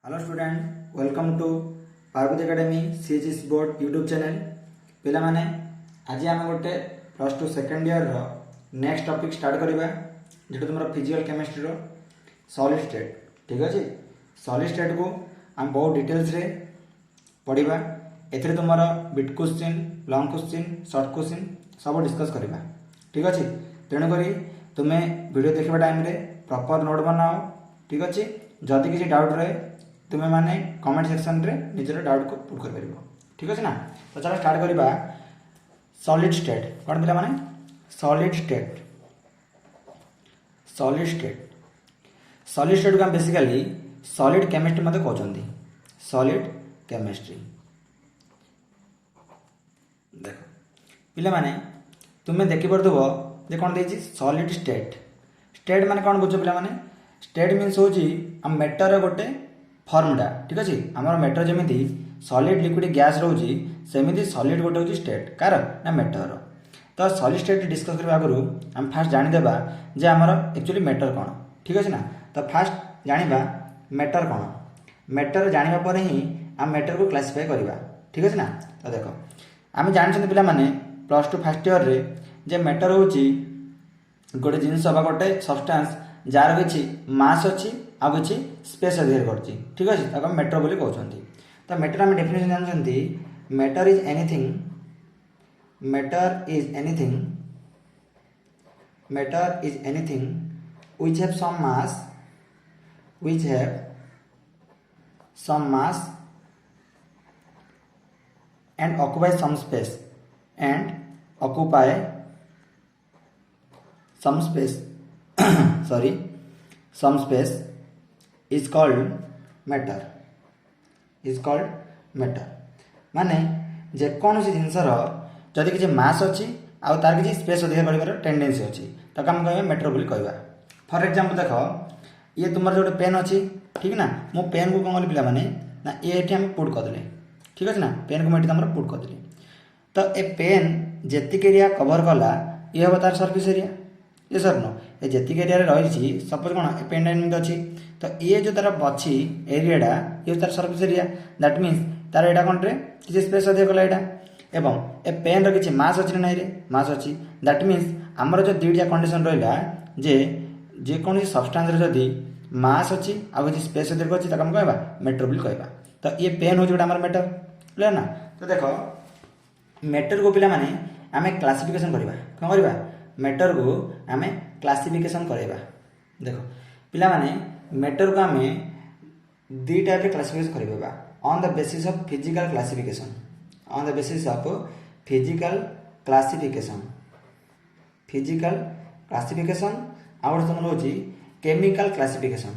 Hello student, welcome to Parvati academy CHS board YouTube channel. पिला माने आज आम गोटे plus two second year next topic start करवा जो तुम फिजिकल केमिस्ट्री सॉलिड स्टेट। ठीक अच्छे, सॉलिड स्टेट को आम बहुत डिटेल्स रे पढ़ा। एथिरे तुम bit question, long question, short question सब डिस्कस करवा। ठीक अच्छे, तेणुक तुम्हें वीडियो देखा टाइम प्रॉपर नोट बनाओ। ठीक अच्छे, जदि किसी डाउट रहे तुम्हें माने कमेंट सेक्शन रे निजर डाउट को पुट कर परिबो। ठीक अच्छे ना। तो चलो स्टार्ट करवा सॉलिड स्टेट। कौन पिला माने solid state. Solid state solid state को हम बेसिकली सॉलिड केमिस्ट्री मते कहउछंती। सॉलिड केमिस्ट्री देखो पिला माने तुम्हें देखि परथबो जे कोन देछि सॉलिड स्टेट। स्टेट माने कोन बुझो पिला माने स्टेट मीन्स होची हम मैटर गोटे फॉर्मटा। ठीक अच्छे, आमर मैटर जमी सॉलिड लिक्विड गैस रोची सेमती सॉलिड गोटे हूँ स्टेट कार ना मैटर। तो सॉलिड स्टेट डिस्कस करने आगु आम फास्ट जानीदेवा जे आमर एक्चुअली मैटर कौन। ठीक अच्छे ना। तो फास्ट जाना मैटर कौन। मैटर जाना पर ही आम मैटर को क्लासीफाई करवा। ठीक अच्छे ना। तो देख आम जानते पिला माने प्लस टू फर्स्ट ईयर रे जे मैटर हूँ गोटे जिनस बा गोटे सब्सटेंस जार किसी मास अच्छी आ कि स्पेस अधिकार करछि। ठीक अच्छे, ताको मैटर बोली कहउछंती। तो मैटर आम डेफिनेशन जानछंती matter is anything which have some mass and occupy some space some space is called matter माने जेकोसी जिनसर जदि किसी मास अच्छी आ तार किसी स्पेस अधिकार कर टेंडेंसी अच्छी ताको हम कहबा मैटर बोली कहबा। फॉर एग्जांपल देख ये तुम जो पेन अच्छी। ठीक ना, मो पेन को कौन पिला माने ना ये हम पुट करदे। ठीक अच्छे ना, पेन को तुम पुट करदे। तो ए पेन जेतिक एरिया कवर कला ये हम तार सर्फेस एरिया। ये सर नो ये जेतिक एरिया रही सपोज कौन ए पेन एमती अच्छी तो ये जो तार अच्छी एरियाटा ये तार सर्फेस एरिया। दैट मीन्स तार एटा कौन रे किसी स्पेस अधिक कला एटा एवं ए पेन रो किसी मास अच्छी ना रे मास अच्छी। दैट मीन्स आमर जो दुईटा कंडीशन रहा जे जेकोसी सब्सटेंस जदि मास अच्छी आ किसी स्पेस अधिक अच्छी ताको हम कहबा मैटर बोली कहबा। तो ये पेन होची गोटे आमर मैटर क्लियर ना। तो देखो मैटर को पिला माने आमे क्लासिफिकेशन करबा। कौन करबा मैटर को आमे क्लासिफिकेशन करबा। देखो पिला माने मैटर को आमे दी टाइप रे क्लासिफिकेशन करबा on the basis of physical classification. और तुम होची केमिकल क्लासिफिकेशन।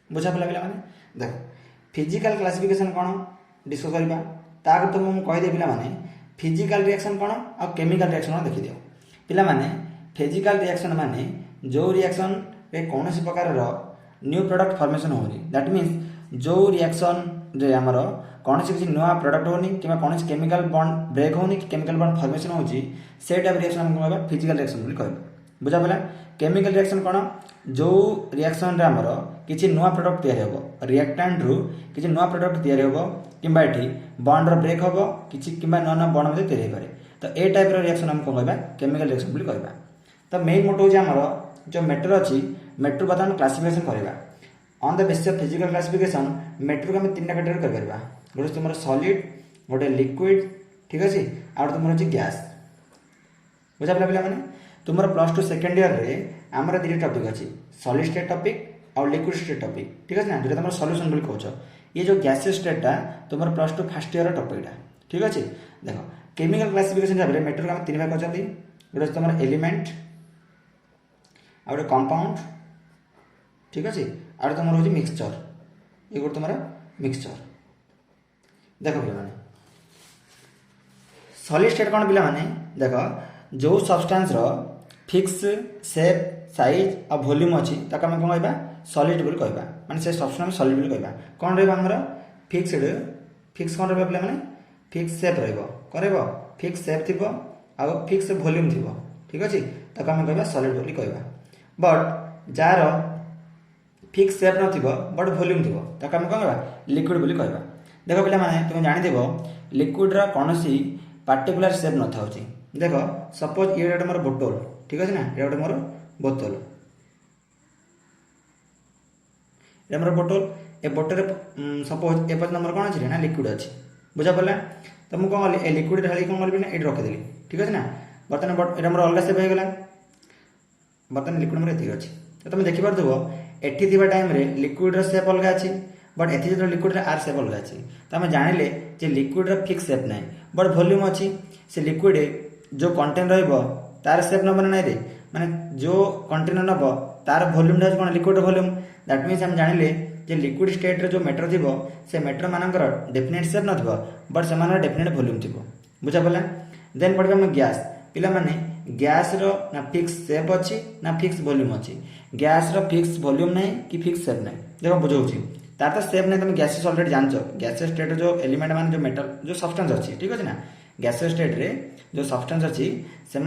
बुझा पड़ा पिला माने देखो फिजिकल क्लासिफिकेशन कौन डिस्कस करबा ताक तो मुझे कहीदे पिला माने फिजिकल रिएक्शन कौन और केमिकल रिएक्शन कौन देखी दियो। पिला माने फिजिकल रिएक्शन माने जो रिएक्शन रे कौन सी प्रकार न्यू प्रोडक्ट फॉर्मेशन होनी। दैट मीन्स जो रिएक्शन रे हमर कौन सी किसी नुआ प्रोडक्ट होनी कि कौन सी केमिकल बॉन्ड ब्रेक होनी कि केमिकल बॉन्ड फॉर्मेशन होची से टाइप रिएक्शन हम कहबा फिजिकल रिएक्शन बोली कहबा। बुझा पड़ा। केमिकल रिएक्शन कौन जो रिएक्शन रे हमर किसी नुआ प्रोडक्ट तैयारी होबो रिएक्टेंट रु किसी नुआ प्रोडक्ट तैयारी होबो किंबा एठी बॉन्ड रो ब्रेक होबो किसी किंबा नुआ बॉन्ड मध्ये तैयारी करे। तो ए टाइप रो रिएक्शन हम कहबा केमिकल रिएक्शन बोली कहबा। तो मेन मोटो होची हमर जो मैटर अच्छी मैटर को हम क्लासिफिकेशन करबा on the basis of physical classification. Matter को हम तीन कैटेगरी कर परबा गोटे तुम सॉलिड गोटे लिक्विड। ठीक अच्छे, आउट तुम होची गैस। बुझा पड़ा पिला माने तुम प्लस टू सेकेंड ईयर रे आमर दुईटा टॉपिक अच्छी सॉलिड स्टेट टॉपिक और लिक्विड स्टेट टॉपिक। ठीक है ना, जो तुम सॉल्यूशन बोली कहछ ये जो गैसियस स्टेटटा तुम प्लस टू फर्स्ट ईयर टॉपिकटा। ठीक अच्छे, देखो केमिकल क्लासिफिकेशन हिसाब से मैटर को हम तीन भाग करछंती गोटे तुम एलिमेंट आ गोटे कंपाउंड। ठीक अच्छे, आउट तुम होची मिक्सचर। ये गोटे तुम मिक्सचर। देखो पिला माने सॉलिड स्टेट कौन पिला माने देखो जो सब्सटेंस रो फिक्स शेप साइज और वॉल्यूम अच्छी ताको हम कौन कहबा सॉलिड बोली कहबा। माने से सब्सटेंस सॉलिड बोली कहबा। कौन रहबा हमर फिक्स कौन रहबा पिला माने फिक्स शेप रहबो करबो फिक्स शेप थिबो आ फिक्स वॉल्यूम थिबो। ठीक अच्छे ताको आम कह सॉलिड बोली कहवा बट जार फिक्स सेप नथिबो बट वॉल्यूम थिबो ताको आम कह लिक्विड बोली कहवा देख पिला माने तुम जानिथिबो लिक्विड रा कोनोसी पार्टिकुलर सेप न थाउची देख सपोज ये गोटे मोर बोतल ठीक अच्छे ना ये गोटे मोर बोतल ये मोर बोतल ए बोतल सपोज ए पर्यटन मोर कौन अच्छे ना लिक्विड अच्छी बुझा पड़ा तो मुझे कौन कली ए लिक्विड ढाली कौन करी ना ये रखीदेली ठीक अच्छे ना बर्तमान ये मोर अलग सेप होगा बर्तमान लिक्विड मोर ये अच्छी तो तुम देखिपो एठी टाइम रे लिक्विड रो सेप अलग अच्छी बट एथि जो लिक्विड रे आर सेप अलग अच्छी तो आम जानिले जे लिक्विड रो फिक्स सेप ना बट वॉल्यूम अच्छी से लिक्विड जो कंटेन रहिबो तार सेप नब ना रे माने जो कंटेनर नब तार वॉल्यूम टा कौन लिक्विड वॉल्यूम दैट मीन्स हम जानिले जे लिक्विड स्टेट रे जो मैटर थिबो से मैटर मानकर डेफिनेट सेप नथिबो बट से डेफिनेट वॉल्यूम थिबो बुझा पला देन पड़बे हम गैस पिला माने गैस रो ना फिक्स सेप अच्छी ना फिक्स वॉल्यूम अच्छी गैस रो फिक्स वॉल्यूम नहीं कि फिक्स सेप नहीं देखो बुझाऊँ तार तो सेप नहीं तुम गैसेस ऑलरेडी जानचो गैसेस स्टेट जो एलिमेंट मान जो मेटल जो सब्सटेंस अच्छी ठीक अच्छे ना गैसेस स्टेट रे जो सब्सटेंस अच्छी से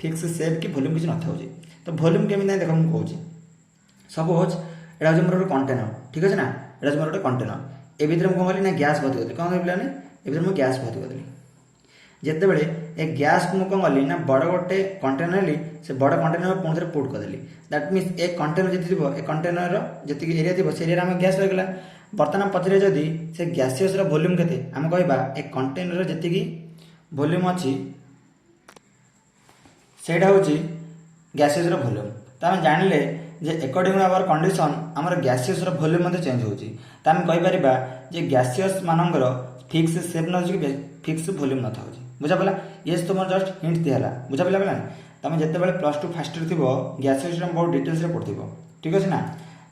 फिक्स सेप कि वॉल्यूम किसी नथाउची तो वॉल्यूम केमी देखो मुझे कहूँ सपोज एटा हूँ मोर कंटेनर ठीक अच्छे ना एटा मोर गोटे कंटेनर ए भितर मुझे कली ना गैस भर्ती करी कौन पिलाने ए मुझे गैस भर्ती करी जितेबले ए गैस को मुझे कौन कली ना बड़ गोटे कंटेनर ली से बड़ कंटेनर पुणी थे पुट करदेली दैट मीन्स ए कंटेनर जी ए कंटेनर जी एरिया थी से एरिया गैस रहीगला बर्तमान पचरे जदि से गैसियस वॉल्यूम केते आम कहबा ए कंटेनर जी वॉल्यूम अच्छी सेटा हूँ गैसियस वॉल्यूम तो आम जानिले जे अकॉर्डिंग टू आवर कंडीशन आमर गैसियस वॉल्यूम चेंज होची तो आम कहीपर जे गैसियस मानकर फिक्स सेप न फिक्स वॉल्यूम न था बुझा पड़ा ये तुम जस्ट हिंट दिहला बुझा पड़ा पड़ा तुम जिते प्लस टू फास्ट ईयर थी गैसियस बहुत डिटेल्स पढ़ो ठीक अच्छे ना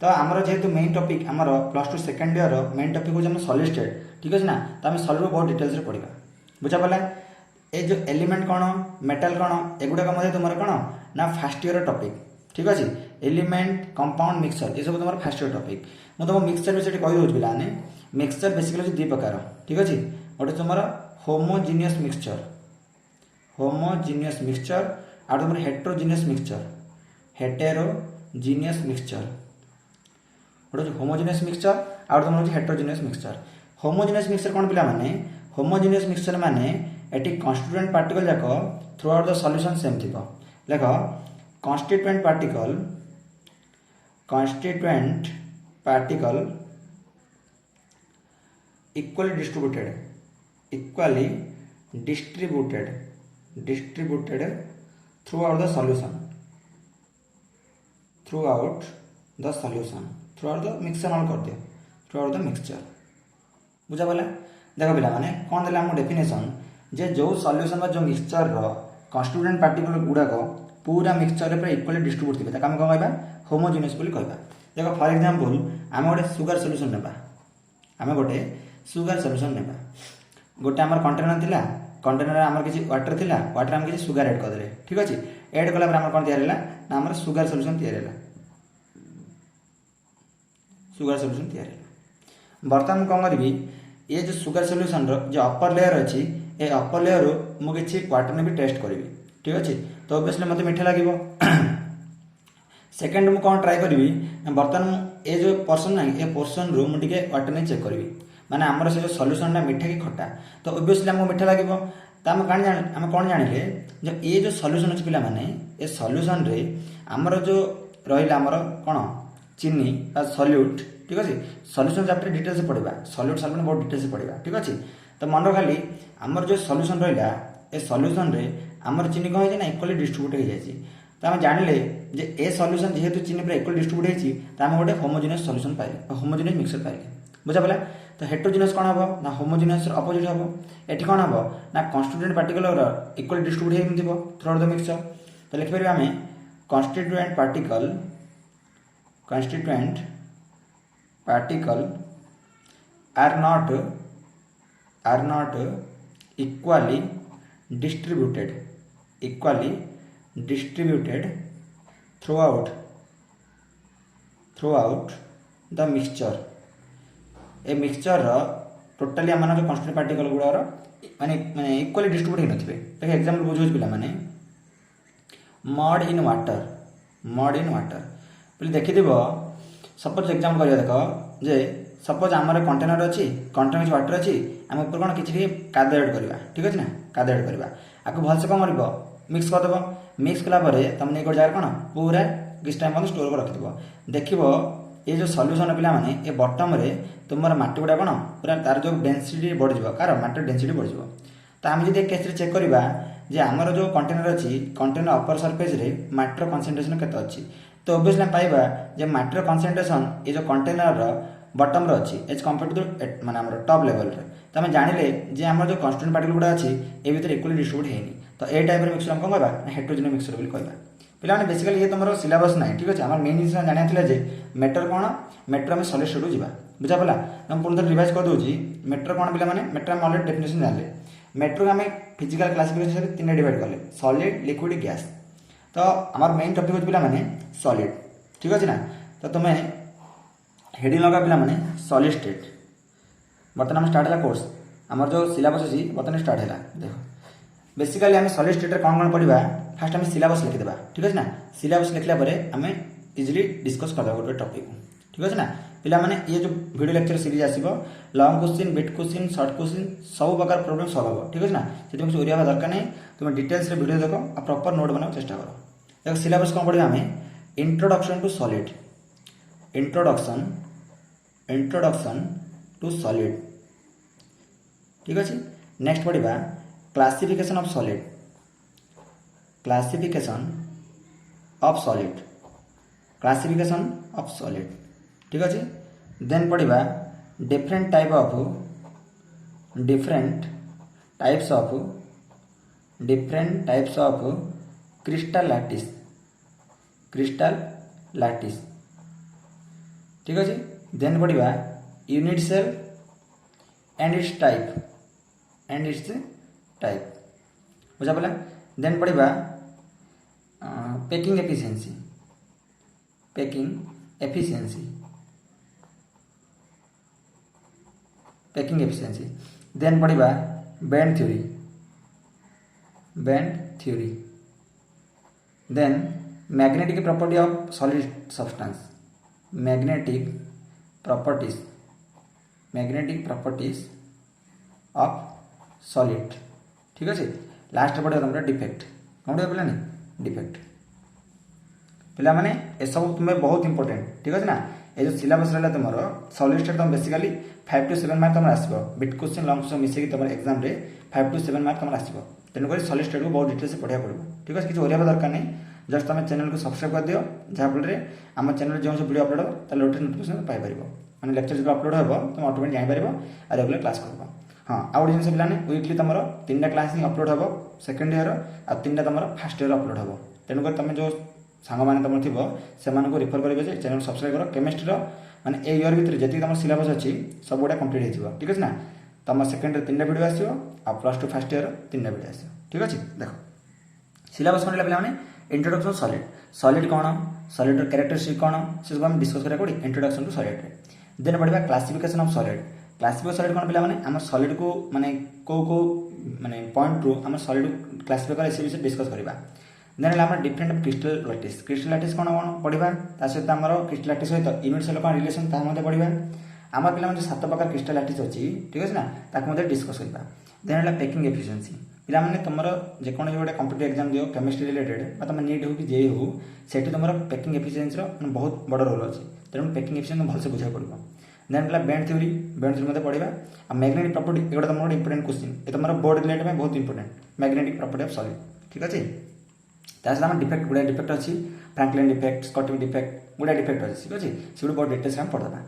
तो आमर जेहेतु मेन टॉपिक आमर plus two second year main topic हूँ सॉलिड स्टेट ठीक अच्छे ना तो आम सॉलिड बहुत डिटेल्स पढ़ा बुझा पड़ा ये जो एलिमेंट कौन मेटल कौन एगुड़ाक तुम कौन ना फास्ट ईयर टॉपिक ठीक अच्छे एलिमेंट कंपाउंड मिक्सचर ये सब तुम फास्ट ईयर टॉपिक मुझे तुम मिक्सचर विषय कही दूसरी पाने मिक्सचर बेसिकली हूँ 2 प्रकार ठीक अच्छे गोटे तुम होमोजीनियस मिक्सचर आउ तुम हेट्रोजीनियस मिक्सचर गोटे होमोजीनियस मिक्सचर आउ तुम हूँ हेट्रोजीनियस मिक्सचर होमोजीनियस मिक्सचर कौन पिला माने होमोजीनियस मिक्सचर माने एटी कन्स्टिट्यूएंट पार्टिकल जाक through out the solution same थी देख constituent particle equally distributed throughout the solution through out the mixture knoll कर दियो थ्रू आउट द मिक्सचर बुझा पड़ा देख पिला माने कौन देला हम डेफिनेशन जे जो सॉल्यूशन जो मिक्सचर कन्स्टिट्यूएंट पार्टिकल गुड़ाक पूरा मिक्सचर पूरा इक्वली डिस्ट्रीब्यूट थे आम कौन कहवा होमोजीनियस बोली कहवा देख फॉर एग्जांपल आम गोटे सुगर सॉल्यूशन नेबा आम गोटे सुगर सॉल्यूशन नेबा गोटे आम कंटेनर थिला कंटेनर आम किसी वाटर थिला वाटर आम किसी सुगर ऐड करदे ठीक अच्छे ऐड कला आम कौन तैयार है ना आम सुगर सॉल्यूशन तैयार है सुगर सॉल्यूशन तैयार है बर्तमान कौन करी ये जो सुगर सॉल्यूशन जो अपर लेयर अच्छी ए अपर लेयर मुझे किसी वाटर में भी टेस्ट करी ठीक अच्छे तो ऑब्वियसली मत मीठा लगे सेकेंड मुझे कौन ट्राए करी बर्तमान ये जो पोर्सन ना ये पोर्सन रू मुझे वाटर में चेक करी माने आमर से जो सॉल्यूशन टा मीठा कि खट्टा तो ऑब्वियसली आमको मीठा लगे तो आम कौन जानिले जो ये जो सॉल्यूशन अच्छे पिला माने ये सॉल्यूशन रे आमर जो रहा आमर कौन चीनी सॉल्यूट ठीक अच्छे सॉल्यूशन चैप्टर डिटेल्स पढ़ा सॉल्यूट सॉल्यूशन बहुत डिटेल्स पढ़ा ठीक अच्छे तो मन रखाली आमर जो सॉल्यूशन रहा ए सॉल्यूशन रे आमर चीनी कौन है ना इक्वली डिस्ट्रीब्यूट हो जाए तो आम जानिले जे ए सॉल्यूशन जेहेतु चीनी पूरा इक्वली डिस्ट्रीब्यूट होती तो आम गोटे होमोजीनियस सॉल्यूशन पाइले होमोजीनियस मिक्सचर पाइले बुझा पड़ा तो हेट्रोजीनियस कौन हम ना होमोजीनियस अपोजिट हम ये कौन हम ना कन्स्टिट्यूएंट पार्टिकल इक्वली डिस्ट्रीब्यूट हो थ्रू आउट द मिक्सचर तो लिखिपर आम constituent particle are not equally distributed throughout the mixture a mixture totally आम जो कन्स्टिट्यूएंट पार्टिकल गुड़ार माने इक्वली डिस्ट्रीब्यूट हो नथिबे देखो एग्जांपल बुझौछ पिला माने mud in water, mud in water बोले देखिथिबो सपोज एग्जाम करिया देख जे सपोज आमर कंटेनर अच्छी कंटेनर किसी वाटर अच्छी आम ऊपर कौन किसी कादो ऐड करवा ठीक अच्छे ना कादो ऐड करवा आपको भलसे कौन कर मिक्स करदेव मिक्स कलापर तुम नहीं गोटे जगह कौन पूरा किस टाइम स्टोर कर रखिथ देखिए ये जो सल्यूसन पिला माने ये बटम रे तुम माटी गुड़ा कौन पूरा तार जो डेनसीटी बढ़ कार माटर डेनसीटी बढ़ तो आम जो केस चेक करवा जे आमर जो कंटेनर अच्छी कंटेनर अपर सरफेस रे माटर कनसेंट्रेशन केते अच्छी तो ओबियसली पाइबा जे माटर कनसेंट्रेशन ये जो कंटेनर बटम रो अच्छी एज कंपेयर टू माने हमर टॉप लेवल रे तो हम जानिले जे हमर जो कांस्टेंट पार्टिकल गुड़ा अच्छी ए भीतर इक्वली डिस्ट्रीब्यूट हेनी तो ए टाइप रे मिक्सचर हम कोन कहबा हेटेरोजेनियस मिक्सचर बोली कहबा पिला माने बेसिकली ये तुमरो सिलेबस नाही ठीक अछि हमर मेन जिस जानिया थिला जे मेटर कोन मेटर हम सॉलिड स्टेट जिबा बुझा पला हम पुनः रिवाइज कर दोजी मेटर कोन पिला माने मेटर हम ऑलरेडी डेफिनेशन जानले मेटर को हम फिजिकल क्लासिफिकेशन से तीन डिवाइड करले सॉलिड लिक्विड गैस तो हमार मेन टॉपिक होछ पिला माने सॉलिड ठीक अछि ना तो तुमे हेडिंग लगा पिला माने सॉलिड स्टेट बर्तमान हम स्टार्ट है कोर्स आमर जो सिलेबस अच्छी बर्तमान स्टार्ट है देखो बेसिकली आम सॉलिड स्टेट रे कौन कौन पढ़ा फास्ट आम सिलेबस लिखिदेबा ठीक है ना सिलेबस लिखला आम इजिली डिस्कस करदे गोटे टॉपिक ठीक है ना पिला माने ये जो वीडियो लेक्चर सीरीज आसीबो long question bit question short question सब प्रकार प्रॉब्लम सॉल्व हो ठीक है ना से तुम ओरिया दरकार नहीं तुम डिटेल्स रे वीडियो देखो और प्रॉपर नोट बनाओ चेष्टा करो देखो सिलेबस कौन पढ़ा आम introduction to solid introduction introduction to solid ठीक अच्छे नेक्स्ट पढ़ा classification of solid classification of solid classification of solid ठीक अच्छे देन पढ़ा different type of different types of crystal lattice ठीक अच्छे देन पढ़ा unit cell and its type बुझा पड़ा देन पढ़ा पैकिंग एफिशिएंसी देन पढ़ा band theory then magnetic property of solid substance magnetic properties of solid ठीक अच्छे लास्ट पढ़ा तुम डिफेक्ट कौन पढ़ा पिलानी डिफेक्ट पिला माने ए सब तुम्हें बहुत इंपोर्टेंट ठीक अच्छे ना ये जो सिलेबस रहा तुम सॉलिड स्टेट तुम बेसिकली 5 to 7 मार्क तुम आसो बिट क्वेश्चन लॉन्ग क्वेश्चन मिसेकी तुम एग्जाम रे 5 to 7 मार्क तुम आसो तेणुक सॉलिड स्टेट को बहुत डिटेल्स पढ़ा पड़ो ठीक है किसी ओरिया दरकार नहीं जस्ट तुम चैनल को सब्सक्राइब कर दियो जहाँफल आम चैनल जो सब वीडियो अपलोड हो तो नोटिफिकेशन पाइपर मैंने लेक्चर जो अपलोड हो तुम ऑटोमेटिक जापर और रेगुलर क्लास कर हाँ आउ गोटे जिन पाने वीकली तुम 3टा क्लास ही अपलोड हो सेकेंड ईयर आ 3टा तुम फास्ट ईयर अपलोड हो तेणुक तुम जो सांग मैंने तुम थी से रिफर करेंगे चैनल सब्सक्राइब कर केमिस्ट्री माने ए ईयर भितर जी तुम सिलेबस अच्छी सब गुड़ा कंप्लीट हो ठीक है ना तुम सेकेंड 3टा वीडियो आसो आ प्लस 2 फास्ट ईयर 3टा वीडियो आसो ठीक अच्छे देख सिलेबस कौन पे इंट्रोडक्शन सॉलिड कौन सॉलिड कैरेक्टरिस्टिक कौन से सब हम डिस्कस करें कौन इंट्रोडक्शन टू सॉलिड देन पढ़ा क्लासिफिकेशन ऑफ सॉलिड सॉलिड कौन पे आम सॉलिड को माने को माने पॉइंट रू आम सॉलिड क्लासिफाई कर इस विषय डिस्कस करवा देन आम डिफरेंट क्रिस्टल लैटिस कौन पढ़ा सहित आम क्रिस्टल लैटिस सहित यूनिट सेल कौन रिलेशन पढ़ा आम पे जो 7 प्रकार क्रिस्टल लैटिस अच्छी ठीक है ना ताकि डिस्कस करवा देन है पैकिंग एफिशिएंसी पिला माने तुम जेकोसी गोटे कम्पिटिटिव एग्जाम दियो केमिस्ट्री रिलेटेड तुम नीट हो कि जे हो से तुम पैकिंग एफिशिएंसी बहुत बड़ रोल अच्छे तेणु पैकिंग एफिशिएंसी भलसे बुझा पड़ो देन पहला बैंड थ्योरी मतलब पढ़ा आ मैग्नेटिक प्रॉपर्टी ये तुम गोटे इंपोर्टेंट क्वेश्चन ये तुम बोर्ड रिलेटेड में बहुत important magnetic property of solid ठीक अच्छे ताकि आम डिफेक्ट गुड़ा डिफेक्ट अच्छी फ्रैंकलिन डिफेक्ट स्कॉटिंग डिफेक्ट गुड़ा डिफेक्ट अच्छी ठीक अच्छे से बहुत डिटेल्स आम पढ़ा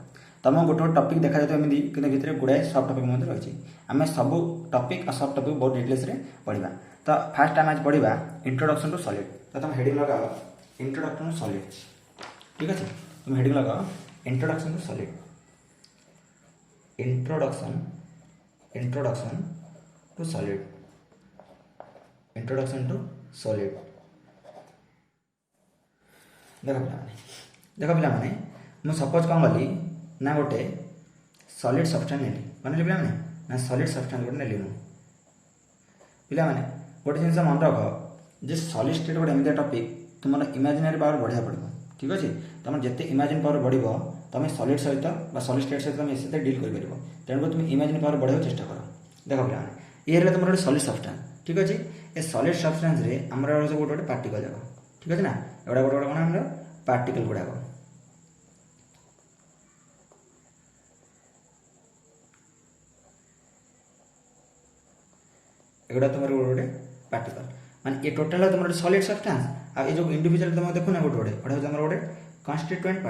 तुम गोटे गोटे टॉपिक देखा जाए एमती कि भितर गुड़ाए सब टॉपिक रही आम सब टॉपिक और सब टॉपिक बहुत डिटेल्स पढ़ा तो फास्ट आम आज पढ़ा इंट्रोडक्शन टू सॉलिड तो तुम हेडिंग लगाओ इंट्रोडक्शन टू सॉलिड ठीक अच्छे तुम हेडिंग लगाओ introduction to solid introduction to solid देख पिला माने मु सपोज कौन गली ना गोटे सॉलिड सब्सटेंस नेली माने पिला माने ना सॉलिड सब्सटेंस गोटे नेली मु पिला माने गोटे जिनस मन रख जे सॉलिड स्टेट गोटे एमती टॉपिक तुम इमेजिनरी पावर बढ़िया पड़ो ठीक अच्छे तुम जिते इमेजिन पावर बढ़ तुम सॉलिड सहित सॉलिड स्टेट सहित तुम से डील कर तेणुकर तुम इमेजिन पावर बढ़ाई चेष्टा कर देख पे ये तुम गोटे सॉलिड सब्सटेंस ठीक अच्छे ए सॉलिड सब्सटेंस रे आमर गोटे गोटे पार्टिकल जाक ठीक अच्छे ना एगुड़ा गोटे गोटे कौन पार्टिकल गुड़ाक एगुड़ा तुम गोटे गोटे पार्टिकल माने ये टोटाल तुम गोटे सॉलिड सब्सटेंस आ ये जो इंडिविजुअल तुम देखो ना गोटे गोटे गोटे हूँ तुम गोटे कन्स्टिट्यूएंट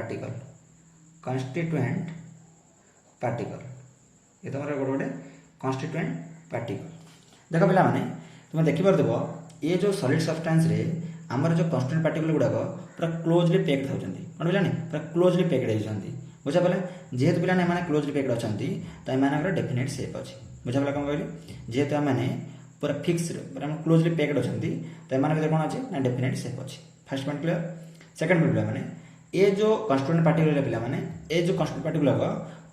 पार्टिकल ये तुम गोटे गोटे कन्स्टिट्यूएंट पार्टिकल देख पिला माने तुम देखि पारथबो ये जो सॉलिड सब्सटेंस रे हमर जो कन्स्टिट्यूएंट पार्टिकल गुड़ाक पूरा क्लोजली पैक्ड होचंती कोन पिला नहीं पूरा क्लोजली पैक्ड होचंती बुझा पले जेहेतु पिला माने क्लोजली पैक्ड होचंती त एमानकर डेफिनेट शेप अछि बुझा पले कोन कहली जेहेतु माने पूरा फिक्स पूरा क्लोजली पैक्ड होचंती त एमान भीतर कोन अछि ना डेफिनेट शेप अछि first point clear second point माने ये जो कन्स्टिट्यूएंट पार्टिकल पिला माने ये जो कन्स्टिट्यूएंट पार्टिकल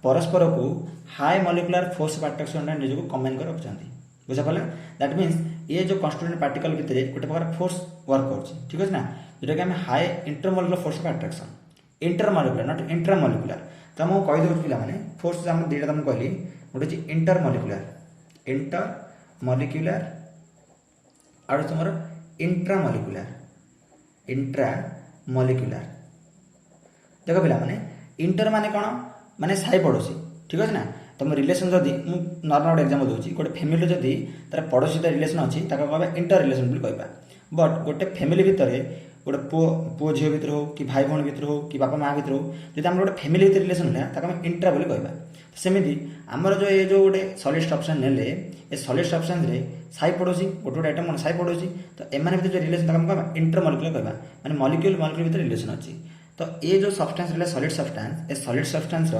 परस्पर को हाई मॉलिक्यूलर फोर्स अट्रैक्शन निज को कंबाइन कर रखछंती बुझा पले दैट मीन्स ये जो कन्स्टिट्यूएंट पार्टिकल भितर गोटे प्रकार फोर्स वर्क कर ठीक है ना जोटा कि high intermolecular force of attraction intermolecular not intramolecular तो मुझे कहीदे पिला माने फोर्स दुईटा तुमको कहली गोटे इंटरमॉलिक्यूलर और तुम इंट्रामॉलिक्यूलर देख पिला माने इंटर माने कौन माने साई पड़ोसी ठीक है ना तुम रिलेशन जदि नॉर्मल गोटे एग्जांपल दूसरी गोटे फैमिली जदि तार पड़ोसी रिलेशन अच्छी कहवा इंटर रिलेशन भी कहवा बट गोटे फैमिली भितर गोटे पुओ झील भितर हो कि भाई भौणी भितर हो कि बापा माँ भितर हो जब आम गोटे फैमिली भितर रिलेशन है ताको इंट्रा बोली कहवा सेमती आमर जो ये जो गोटे सॉलिड सब्सटेंस नेले ए सॉलिड सब्सटेंस रे साई पड़ोसी गोटे गोटे आइटम मन साई पड़ोसी तो एम भितर जो रिलेशन ताको कहवा इंटर मॉलिक्यूलर कहवा माने मॉलिक्यूल भितर रिलेशन अच्छी तो ये जो सब्सटेंस रहा solid substance A solid substance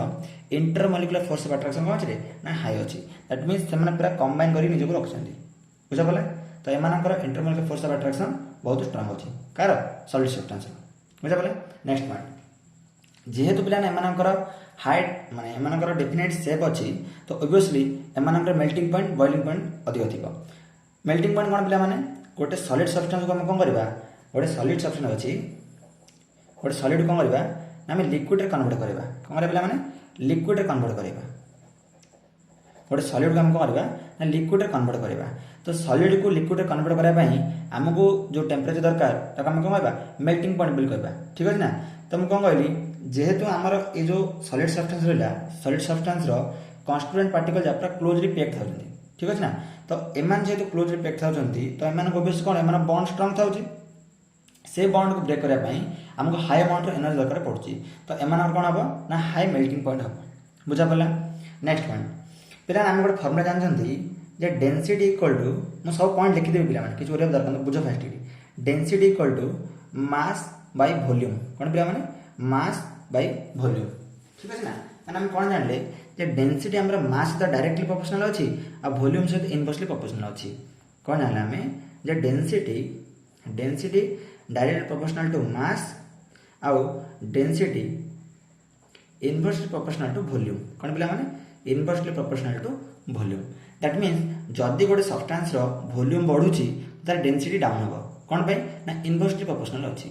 inter molecular force of attraction कौन अच्छे ना हाई अच्छी दैट मीन्स से पूरा कंबाइन कर निजक रखिंट बुझा पड़े तो एमानकर intermolecular force of attraction बहुत स्ट्रांग अच्छी कार सॉलिड सब्सटेंस बुझा पड़े नेक्स्ट पॉइंट जेहेतु पिला एमानकर हाइट माने एमानकर डेफिनेट शेप अच्छी तो ऑब्वियसली एमानकर मेल्टिंग पॉइंट बॉइलिंग पॉइंट अधिक थिबो मेल्टिंग पॉइंट कौन पिला माने गोटे सॉलिड सब्सटेंस को हम कौन करबा गोटे सॉलिड सब्सटेंस अच्छी गोटे सॉलिड कौन करबा ना हम लिक्विड रे कन्वर्ट करबा कौन करबा पिला माने लिक्विड रे कन्वर्ट करबा गोटे सॉलिड को हम कौन करबा ना लिक्विड रे कन्वर्ट करबा तो सॉलिड को लिक्विड रे कन्वर्ट करबा पई हमको जो टेम्परेचर दरकार ताको हम कौन करबा मेल्टिंग पॉइंट बोल करबा ठीक है ना तो हम कौन कहली जेहेतु आमर ये जो सॉलिड सब्सटेंस रहा सॉलिड सब्सटेंस कन्स्टिट्यूएंट पार्टिकल जा पूरा क्लोजली पैक्ड थाउछंती ठीक है ना तो एमान जेहेतु क्लोजली पैक्ड थाउछंती तो एमान को बेस कोन एमान बॉन्ड स्ट्रांग थाउची से बॉन्ड को ब्रेक करने आमको हाई अमाउंट एनर्जी दरकार पड़ुची तो एम कौन हम ना हाई मेल्टिंग पॉइंट हम बुझा पड़ा नेक्स्ट पॉइंट पिला आम गोटे फर्मुला जानते जे डेंसिटी इक्वल टू मुझे सब पॉइंट लिखिदेवी पिला किसी गोटे दरकार बुझ first density equal to mass by volume कौन पिला माने मास बाय वॉल्यूम ठीक है ना मैंने हम कौन जानले जे डेंसिटी आमर मास सहित डायरेक्टली प्रोपोर्शनल अच्छी आ वॉल्यूम सहित इनवर्सली प्रोपोर्शनल अच्छी कौन जानले आम जे density direct proportional to mass आउ density inversely proportional to volume कौन पिला माने inversely proportional to volume that means जदि गोटे सब्सटेंस वॉल्यूम बढ़ुची तार डेंसिटी डाउन हम कौन पे ना इनवर्सली प्रोपोर्शनल अच्छी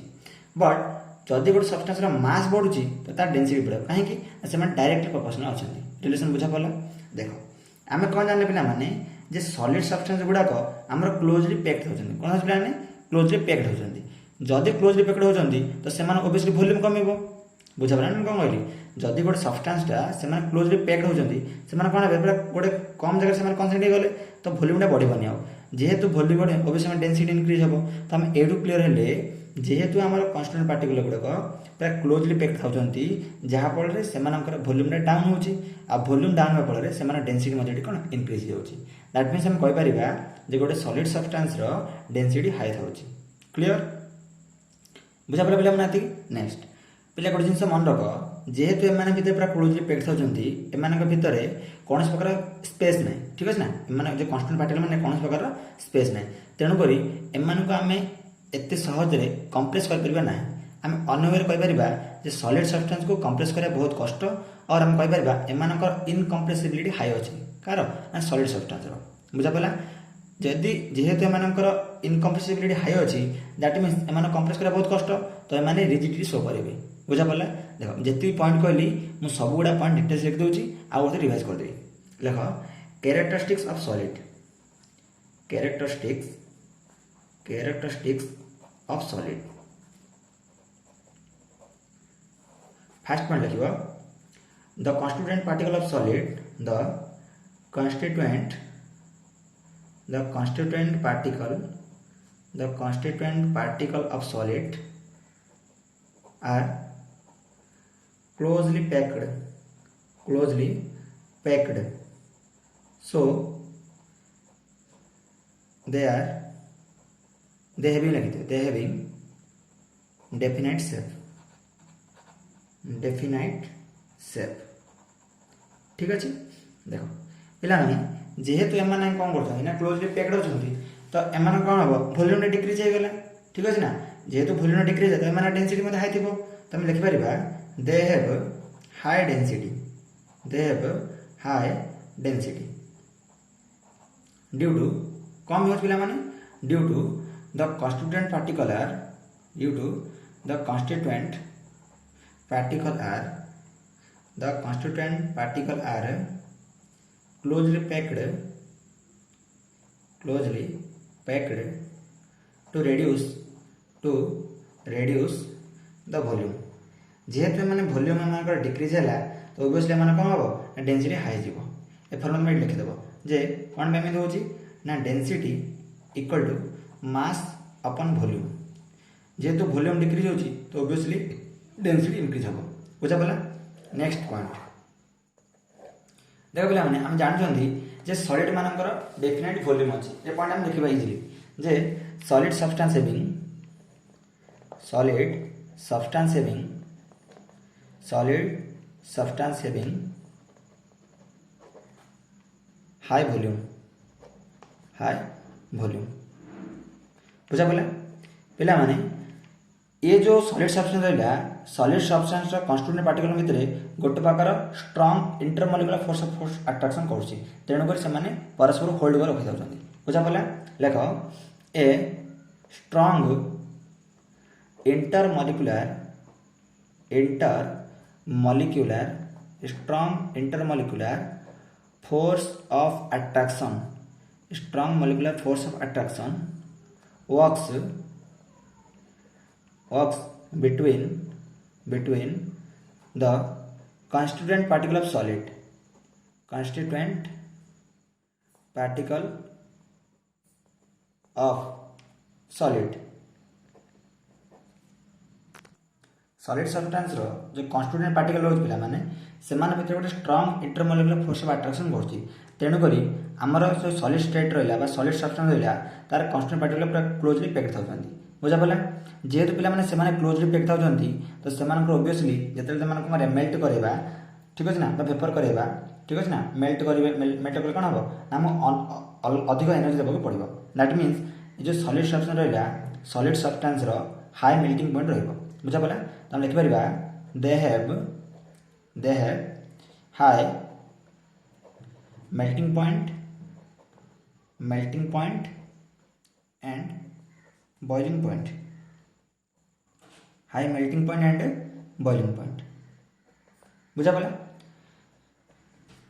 बट जदि गोटे सब्सटेंस मास बढ़ुची तो तार डेंसिटी बढ़े कहीं से डायरेक्टली प्रोपोर्शनल अच्छा रिलेशन बुझा पड़ा देख आम कौन जानले पिला माने जे सॉलिड सब्सटेंस गुड़ाक आमर क्लोजली पैक्ड होचंती कौन पिला माने क्लोजली पैक्ड होचंती जदि क्लोजली पैक्ड होचंती तो सेमान ओबियसली वॉल्यूम कमिबो बुझा पड़ा कौन कहली जदि गोटे सब्सटेंसटा से क्लोजली पैक्ड होचंती से कौन हे गोटे कम जगह से कनसेंट्रेट गले तो वॉल्यूमटा बढ़िबनी आउ जेहेतु वॉल्यूम बढ़े ओबियसली डेंसिटी इंक्रीज हम तो आम एडू क्लियर हेले जेहेतु आम कन्स्टिट्यूएंट पार्टिकल गुड़ाक पूरा क्लोजली पैक्ड थाउचंती जहाँफल से वॉल्यूमटा डाउन होची आ वॉल्यूम डाउन होगा फल से डेंसिटी मध्य कौन इनक्रीज होची दैट मीन्स आम कहीपर जे गोटे सॉलिड सब्सटेंस डेंसिटी हाई थाउची क्लियर बुझा पड़ा पिला नाती नेक्स्ट पिला गोटे जिन मन रख जेहेतु एम भर पूरा क्लोजली पैक्ड थाउचंती एम भितर कौन प्रकार स्पेस ना ठीक है ना एम जो कन्स्टिट्यूएंट पार्टिकल मैंने कौन प्रकार स्पेस ना तेणुक एम आम एत सहजरे कंप्रेस कर ना आम अन्य वे कहीपर सॉलिड सब्सटेंस को कंप्रेस करा बहुत कष्ट और आम कहीपर एमानकर इनकम्प्रेसिबिलिटी हाई अच्छी कार सॉलिड सब्सटेंस बुझा पड़ा जदि जेहेतु एमानकर इनकम्प्रेसिबिलिटी हाई अच्छी दैट मीन्स एम कंप्रेस करा बहुत कष्ट तो एम रिजिडिटी शो करेंगे बुझा पड़ा देख जितनी पॉइंट कहली मुझे सब गुड़ा पॉइंट डिटेल्स लिख दूसरी आउ गोटे रिवाइज करदेवी लिख characteristics of solid characteristics of solid first point लिखिबा the constituent particle of solid the constituent particle of solid are closely packed so they having definite shape ठीक अच्छे देख पाने जेहेतु एम कौन कर क्लोजली पैक्ड अच्छे तो एम कौन हम वॉल्यूम डिक्रीज हो गला ठीक अच्छे ना जेहेतु वॉल्यूम डिक्रीज है तो एम डेनसीटी हाई थी तो आम लिखिपर they have high density due to कौन भी पे due to the constituent particle are closely packed to reduce the volume जेहेतु मैंने वॉल्यूम एम डिक्रीज है तो ओबियसली मैंने कौन हम डेनसीटी हाई जीव ए फॉर्मूला में लिखिदेव जे कौन पे एमती होची ना डेनसीटी इक्वल टू मास अपन वॉल्यूम जेहेतु वॉल्यूम डिक्रीज होची तो ओबियसली डेनसीटी इंक्रीज हम बुझा पड़ा नेक्स्ट पॉइंट देख पे आम जानते जे सॉलिड मानकर डेफिनेट वॉल्यूम अच्छी ये पॉइंट आम लिखा इजिली जे solid substance having high volume बुझा पड़ा पे ये जो सॉलिड सब्सटेंस रहा सॉलिड सब्सटेंस कन्स्टिट्यूएंट पार्टिकल भितर गोटे प्रकार स्ट्रंग इंटरमोलिकुलर फोर्स अट्राक्शन करुच्ची तेणुकर से परस्पर होल्ड कर रखी था बुझा पड़ा लेख a strong intermolecular force of attraction works between the constituent particle of solid solid substance रो जो कन्स्टिट्यूएंट पार्टिकल रोज पिला माने सेमान भितर गोटे स्ट्रंग इंटरमोलिकुलर फोर्स ऑफ अट्रैक्शन करछि तेणुकरी आमर जो सॉलिड स्टेट रहा सॉलिड सब्सटेंस रहा तार कन्स्टिट्यूएंट पार्टिकल पूरा क्लोजली पैक्ड था बुझा पड़ा जेहेतु पे क्लोजली पैक्ड था तो से ओबियसली जिते मेल्ट करवा ठीक अच्छे ना वेपर करवा ठीक अच्छे ना मेल्ट कर कौन हम ना अधिक एनर्जी देवाक पड़ो दैट मीन्स जो सॉलिड सब्सटेंस रहा solid substance high melting point रुझा पड़ा तो हम लिखिपर they have high melting point and boiling point high melting point and boiling point बुझा पड़ा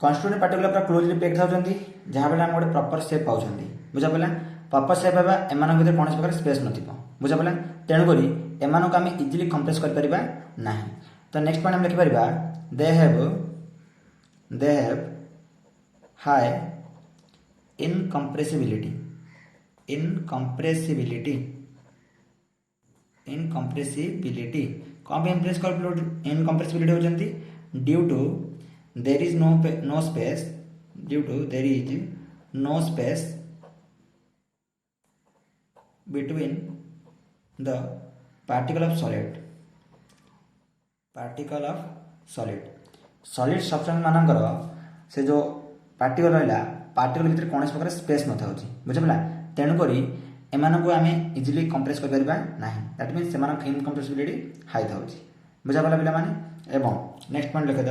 कन्स्टिट्यूएंट पार्टिकल पूरा क्लोजली पैक्ड था जहाँ बेले गोटे प्रॉपर शेप पाँच बुझा पड़ा प्रॉपर शेप है एम भर कौन प्रकार स्पेस नथिबो बुझा पड़ा तेणुक एम आम इजिली कंप्रेस कर ना तो नेक्स्ट पॉइंट हम लिखिपर दे हैव हाई इनकम्प्रेसिबिलिटी कौन भी इनकम्प्रेसिबिलिटी होती due to there is no space between the particle of solid substance मानकर से जो पार्टिकल रहा पार्टिकल भितर कौन प्रकार स्पेस न था बुझे पड़ा तेणुक एम आम इजिली कंप्रेस कर ना दैट मीन्स से इनकम्प्रेसिबिलिटी हाई था बुझा पड़ा पे एवं नेक्स्ट पॉइंट लिखिद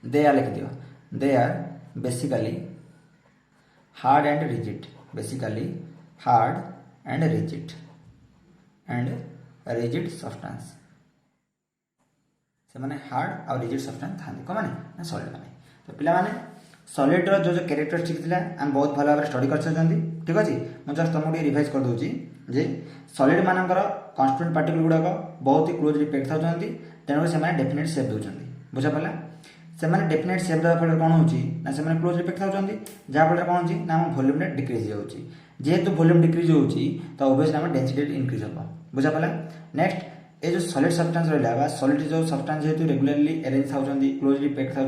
दे आर लिखिद they are basically hard and basically hard and rigid substance से माने हार्ड और रिजिड सब्सटेंस था कौन मैंने सॉलिड मैंने तो पिला माने सॉलिड रो जो कैरेक्टरिस्टिक थिला हम बहुत भल भाव स्टडी कर ठीक अच्छे मुझे जस्ट तुमको रिवाइज कर दूची जे सॉलिड मानकर कन्स्टिट्यूएंट पार्टिकल गुड़ाक बहुत ही क्लोजली पैक था तेणुकर से डेफिनेट सेप दौरान बुझा पड़ा से डेफिनेट सेप देवा फल कौन होची ना से क्लोजली पैक था जहाँफल कौन होची ना आम वॉल्यूम डिक्रीज होची जेहेतु वॉल्यूम डिक्रीज होची तो ऑब्वियसली आम डेंसिटी इंक्रीज हम बुझा पड़ा नेक्स्ट ये जो सॉलिड सब्सटेंस रहा सॉलिड जो सब्सटेंस जेहेतु रेगुलरली अरेंज था क्लोजली पैक था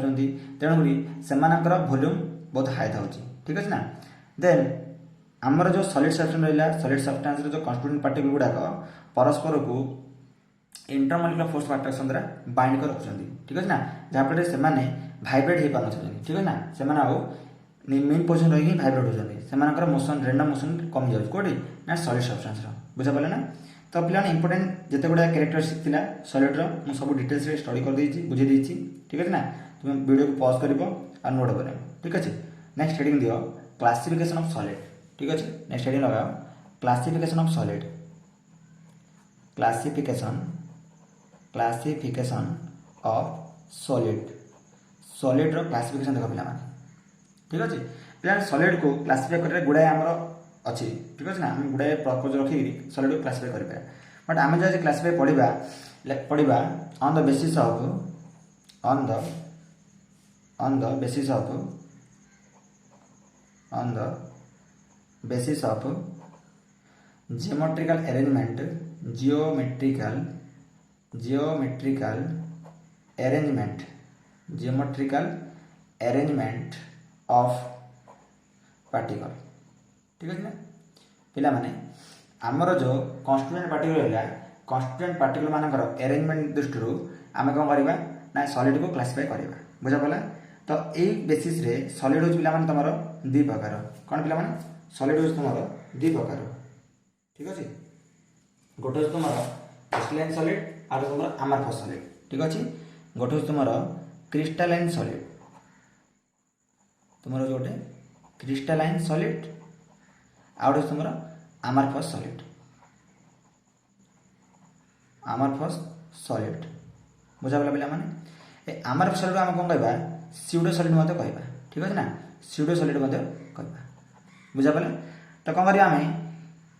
तेणुक से वॉल्यूम बहुत हाई था ठीक अच्छे ना देन आमर जो सॉलिड सब्सटेंस रहा सॉलिड सब्सटेंस जो कन्स्टिट्यूएंट पार्टिकल गुड़ाक परस्पर को इंटरमोलिकुलर फोर्स ऑफ अट्रैक्शन द्वारा बाइंड कर रखुच्च ठीक अच्छे ना जहाँफल से भाइब्रेट हो पार ठीक है ना से मेन पोजिशन रही भाइब्रेट होकर मोशन रेंडम मोशन कमी जाऊँगी कौटी ना सॉलिड सब्सटेंस बुझा पारे ना तो पे इंपोर्टेंट जिते गुड़ा कैरेक्टरिस्टिक थी सॉलिड्र मुझे सब डिटेल्स स्टडी कर बुझे ठीक है ना तुम वीडियो को पॉज कर नोट कर ठीक अच्छे नेक्स्ट हेडिंग दियो क्लासिफिकेशन ऑफ सॉलिड ठीक अच्छे नेक्स्ट हेडिंग लगाओ classification of solid classification of solid रो क्लासिफिकेशन देखो पिला ठीक अच्छे पिला सॉलिड को क्लासिफाई कर गुड़ाए आमर अच्छी ठीक अच्छे ना आम गुड़ाए प्रपोज रखिक सॉलिड को क्लासिफाई कर बट आम जो क्लासिफाई पढ़ा on the basis of geometrical arrangement of particle ठीक है ना पिला माने आमर जो कन्स्टिट्यूएंट पार्टिकल रहा कन्स्टिट्यूएंट पार्टिकल मानकर अरेंजमेंट दृष्टि आम कौन करवा ना सॉलिड को क्लासिफाई करवा बुझा पड़ा तो यही बेसिस रे सॉलिड हो पिला तुम दुई प्रकार कौन पिला सॉलिड हो तुम दुई प्रकार ठीक अच्छे गोटे तुम क्रिस्टलाइन सॉलिड और तुम अमरफस सॉलिड ठीक अच्छे गोटे तुम क्रिस्टलाइन सॉलिड तुम जो गोटे क्रिस्टलाइन सॉलिड आउ तुम अमरफस सॉलिड बुझा पड़ा पिला माने अमरफस सॉलिड आम कौन कहवा स्यूडो सॉलिड मत कहवा ठीक अच्छे ना स्यूडो सॉलिड मत कहवा बुझा पड़ा तो कौन करवा आम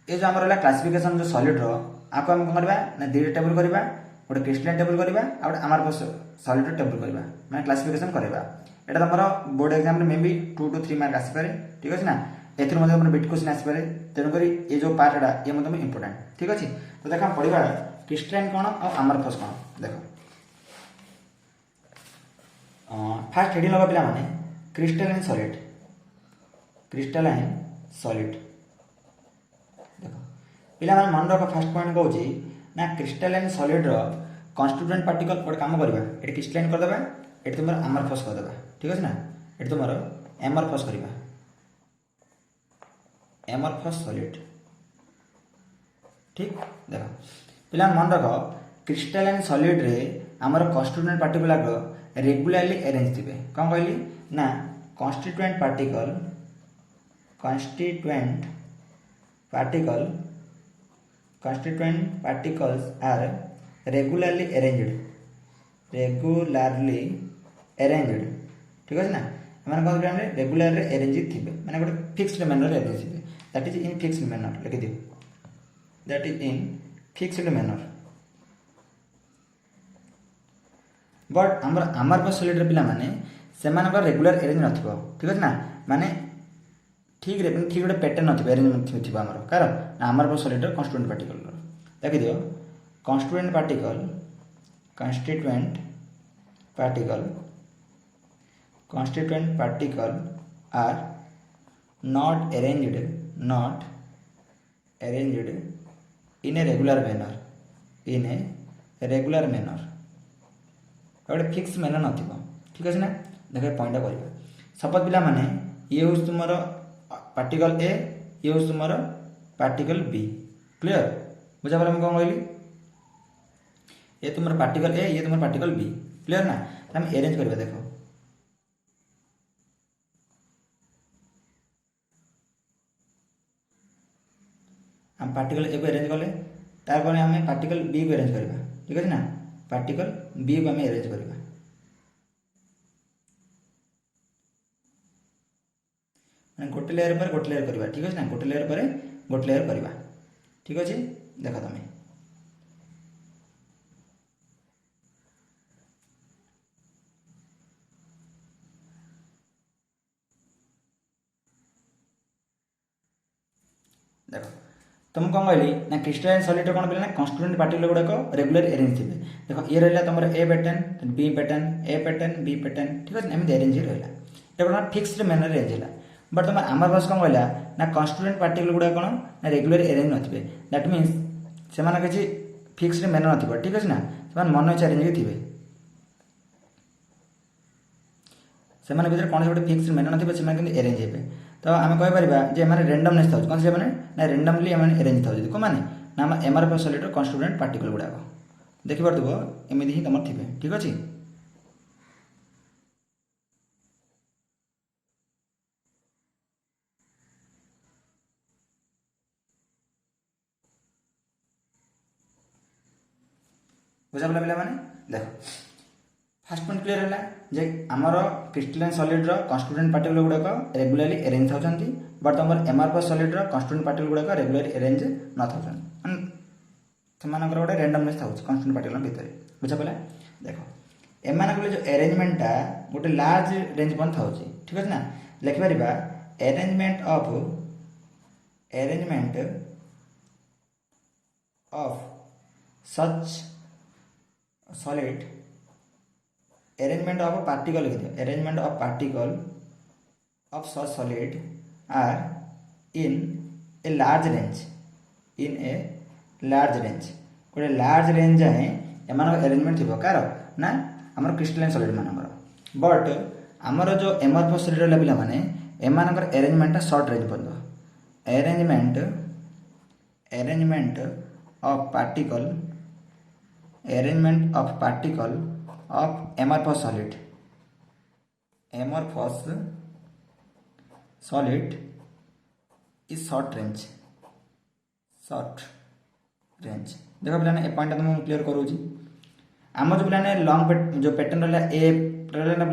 ये जो आम क्लासिफिकेशन जो सॉलिड रो आपको आम कौन करवा ना दुईटा टेबल करवा गोटे क्रिस्टलाइन टेबल करवा आ गोटे अमरफस सॉलिड टेबल करवा मैंने क्लासिफिकेशन करवा यहाँ तुम बोर्ड एग्जाम में मे बी 2 to 3 मार्क आसपे ठीक अच्छे ना एथर बिट क्वेश्चन आसपे तेणुक ये जो पार्टा ये मतलब इंपोर्टेंट ठीक अच्छे तो देख पढ़ा क्रिस्टलाइन कौन और अमरफस कौन देख फास्ट हेडिंग लगा पिला माने क्रिस्टलाइन सॉलिड देख पिला माने मन रख फास्ट पॉइंट कहूँ ना क्रिस्टलाइन सॉलिड रो कन्स्टिट्यूएंट पार्टिकल गोटे काम करवा ये क्रिस्टलाइन करदे ये तुम अमरफस करदे ठीक अच्छे ना ये तुम एमरफस करवा एमरफस सॉलिड ठीक देख पिला मन रख क्रिस्टलाइन सॉलिड रे आमर कन्स्टिट्यूएंट पार्टिकल रेगुलरली अरेंज थे कौन कहली ना constituent particles are regularly arranged ठीक है ना मैंने कौन करेंगे रेगुलर अरेंज थे मैंने गोटे फिक्सड मैनर अरेंज थे that is in fixed manner लिखि दियो that is in fixed manner but amorphous solid पिला माने सेमानक रेगुलर अरेंज नथिबो ठीक है ना माने ठीक गोटे पैटर्न नथिबो अरेंजमेंट थिबो आमर कार ना अमरफस सॉलिड कन्स्टिट्यूएंट पार्टिकल देखि दियो constituent particle are not arranged in a regular manner गोटे फिक्स मैनर नथिबो ठीक अच्छे ना देख पॉइंट करवा सपोज पिला माने ये हूँ तुम पार्टिकल ए ये हूँ तुम पार्टिकल बी क्लियर बुझा पड़ा कौन कहली ये तुम पार्टिकल ए ये तुम पार्टिकल बी क्लियर ना हम अरेंज करवा देखो आम पार्टिकल ए को अरेंज कले तापर आम पार्टिकल बी को अरेंज करवा ठीक है ना पार्टिकल बी को आम अरेंज करवा गोटे लेयर पर गोटे लेयर करवा ठीक है ना गोटे लेयर पर गोटे लेयर करवा ठीक अच्छे देख तुम देख तुम कौन कहली ना क्रिस्टालाइन सॉलिड कौन बोले ना कन्स्टिट्यूएंट पार्टिकल गुड़ाक रेगुलर अरेंज थे देख ये रहा तुम ए पैटर्न बी पैटर्न ए पैटर्न बी पैटर्न ठीक है एमती अरेंज ही रहा ये कौन फिक्सड मैनर अरेंज है बट तुम आमर पास कौन कहला ना कन्स्टिट्यूएंट पार्टिकल गुड़ा कौन ना रेगुलर अरेंज नथिबे दैट मीन्स से किसी फिक्सड मैनर नथिबो ठीक है ना से मन इच्छा अरेंज थे से भर कौन गोटे फिक्सड मैनर नथिबे से अरेंज हे तो आम कहीपर जे रेंडमनेस था कौन से ना रेंडमली अरेंज था कौन मैंने ना आम एमआरएफ सॉलिड कन्स्टिट्यूएंट पार्टिकल गुड़ाक देखिपो एमती ही तुम थे ठीक अच्छे बुझा पड़ा पिला माने देख फास्ट पॉइंट क्लियर है जे आमर क्रिस्टालाइन सॉलिड रो कन्स्टिट्यूएंट पार्टिकल गुड़ाक रेगुलरली अरेंज होती बट तुम एमआरएफ सॉलिड रो कन्स्टिट्यूएंट पार्टिकल गुड़ाक रेगुलरली अरेंज न था गोटे रेंडमनेस था कन्स्टिट्यूएंट पार्टिकल भितर बुझा पड़ा देख एम जो अरेंजमेंटा गोटे लार्ज रेंज बन था ठीक अच्छे ना लिखिपर arrangement of such solid arrangement of a particle arrangement of particle of such solid are in a large range गोटे लार्ज रेंज जाए एम अरेंजमेंट थी कार ना आमर क्रिस्टालाइन सॉलिड मानकर बट आमर जो एमआरएफ सॉलिड रहा पिला माने एमानकर अरेंजमेंट शॉर्ट रेंज पर्यंत arrangement of particle arrangement of particle of amorphous solid is short range देखो पिलाने ए पॉइंट तुम क्लियर करूँगी आम जो पिलाने लॉन्ग जो पैटर्न रहा ए